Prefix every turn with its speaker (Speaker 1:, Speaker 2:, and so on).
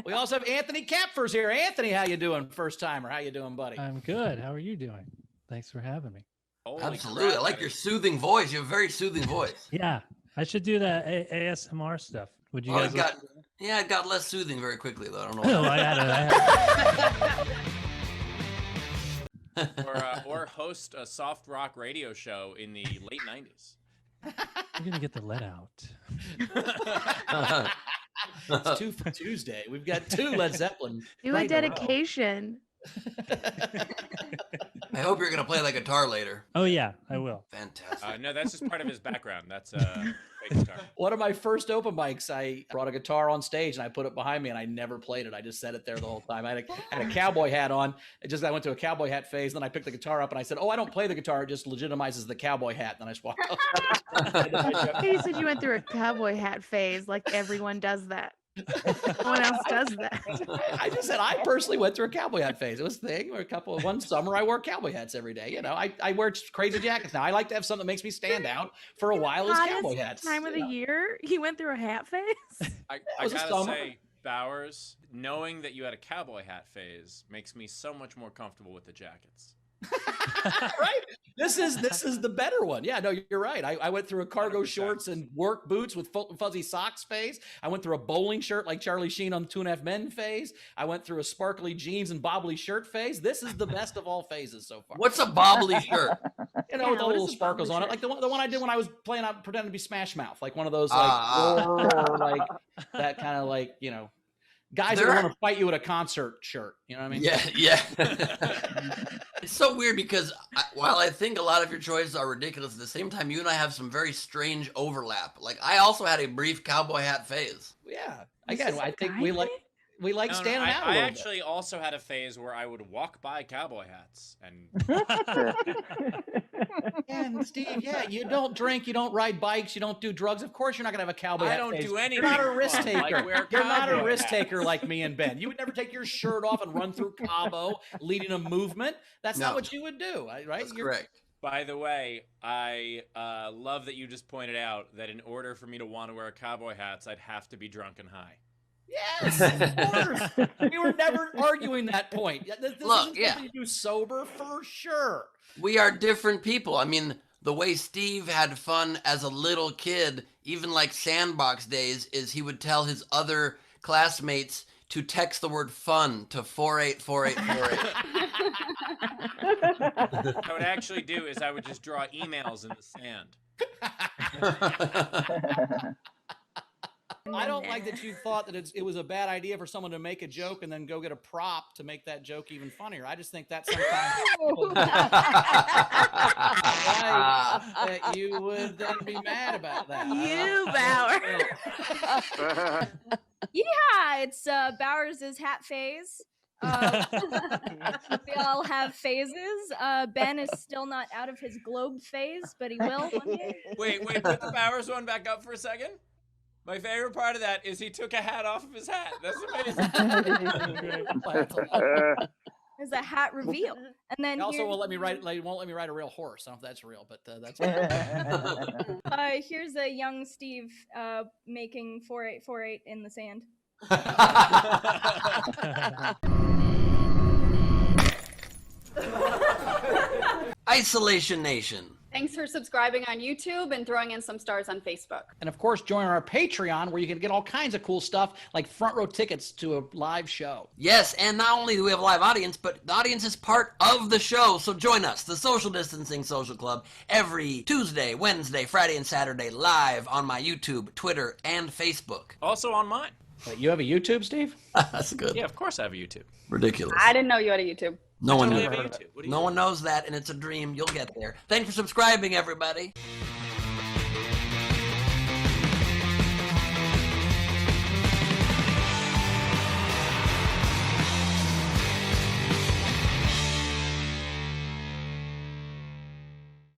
Speaker 1: We also have Anthony Kapfer's here. Anthony, how you doing? First timer. How you doing, buddy?
Speaker 2: I'm good. How are you doing? Thanks for having me.
Speaker 3: Absolutely. I like your soothing voice. You have a very soothing voice.
Speaker 2: Yeah, I should do that ASMR stuff. Would you guys?
Speaker 3: It got less soothing very quickly, though. I don't know.
Speaker 2: No, I had
Speaker 4: or host a soft rock radio show in the late 90s.
Speaker 2: I'm gonna get the lead out.
Speaker 1: It's 2 for Tuesday. We've got 2 Led Zeppelin.
Speaker 5: Do a dedication.
Speaker 3: I hope you're going to play that guitar later.
Speaker 2: Oh, yeah, I will.
Speaker 3: Fantastic.
Speaker 4: No, that's just part of his background. That's fake guitar.
Speaker 1: One of my first open mics, I brought a guitar on stage and I put it behind me and I never played it. I just set it there the whole time. I had a cowboy hat on. I went to a cowboy hat phase. Then I picked the guitar up and I said, "Oh, I don't play the guitar. It just legitimizes the cowboy hat." Then I just walked off.
Speaker 5: You said you went through a cowboy hat phase. Like everyone does that. No one else does that.
Speaker 1: I just said I personally went through a cowboy hat phase. It was a thing. One summer I wore cowboy hats every day. You know, I wear crazy jackets now. I like to have something that makes me stand out. For a while, is cowboy hats.
Speaker 5: Time of the year, he went through a hat phase.
Speaker 4: I gotta say, Bowers, knowing that you had a cowboy hat phase makes me so much more comfortable with the jackets.
Speaker 1: Right? This is the better one. Yeah, no, you're right. I went through a cargo
Speaker 4: 100%.
Speaker 1: shorts and work boots with fuzzy socks phase. I went through a bowling shirt like Charlie Sheen on 2.5 Men phase. I went through a sparkly jeans and bobbly shirt phase. This is the best of all phases so far.
Speaker 3: What's a bobbly shirt?
Speaker 1: You know, with the little sparkles on it, like the one I did when I was playing out pretending to be Smash Mouth, like one of those like that kind of like, you know, guys that want to fight you at a concert shirt. You know what I mean?
Speaker 3: Yeah. It's so weird because while I think a lot of your choices are ridiculous, at the same time, you and I have some very strange overlap. Like, I also had a brief cowboy hat phase.
Speaker 1: Yeah. Again, I think we like standing out a little
Speaker 4: I actually also had a phase where I would walk by cowboy hats and
Speaker 1: And Steve, you don't drink, you don't ride bikes, you don't do drugs. Of course, you're not gonna have a cowboy hat.
Speaker 4: I don't do anything.
Speaker 1: You're not a risk taker.
Speaker 4: Like
Speaker 1: you're not a risk taker like me and Ben. You would never take your shirt off and run through Cabo, leading a movement. That's not what you would do, right?
Speaker 3: That's correct.
Speaker 4: By the way, I love that you just pointed out that in order for me to want to wear cowboy hats, I'd have to be drunk and high.
Speaker 1: Yes, of course. We were never arguing that point. This
Speaker 3: Look,
Speaker 1: is something you do sober for sure.
Speaker 3: We are different people. I mean, the way Steve had fun as a little kid, even like sandbox days, is he would tell his other classmates to text the word fun to 484848.
Speaker 4: What I would actually do is I would just draw emails in the sand.
Speaker 1: I don't like that you thought that it was a bad idea for someone to make a joke and then go get a prop to make that joke even funnier. I just think that sometimes that you would then be mad about that.
Speaker 5: You, Bauer.
Speaker 6: Yeah, it's Bowers' hat phase. We all have phases. Ben is still not out of his globe phase, but he will one day.
Speaker 4: Wait, put the Bowers one back up for a second. My favorite part of that is he took a hat off of his hat. That's amazing.
Speaker 6: There's a hat reveal, and then
Speaker 1: He also won't let me ride. Won't let me ride a real horse. I don't know if that's real, but that's.
Speaker 6: here's a young Steve making 4848 in the sand.
Speaker 3: Isolation Nation.
Speaker 7: Thanks for subscribing on YouTube and throwing in some stars on Facebook.
Speaker 1: And of course, join our Patreon where you can get all kinds of cool stuff like front row tickets to a live show.
Speaker 3: Yes, and not only do we have a live audience, but the audience is part of the show. So join us, the Social Distancing Social Club, every Tuesday, Wednesday, Friday, and Saturday, live on my YouTube, Twitter, and Facebook.
Speaker 4: Also on mine.
Speaker 1: Wait, you have a YouTube, Steve?
Speaker 3: That's good.
Speaker 4: Yeah, of course I have a YouTube.
Speaker 3: Ridiculous.
Speaker 7: I didn't know you had a YouTube.
Speaker 3: No one
Speaker 4: Totally
Speaker 3: knows.
Speaker 4: have a YouTube. What do you
Speaker 3: No
Speaker 4: do?
Speaker 3: one knows that, and it's a dream. You'll get there. Thanks for subscribing, everybody.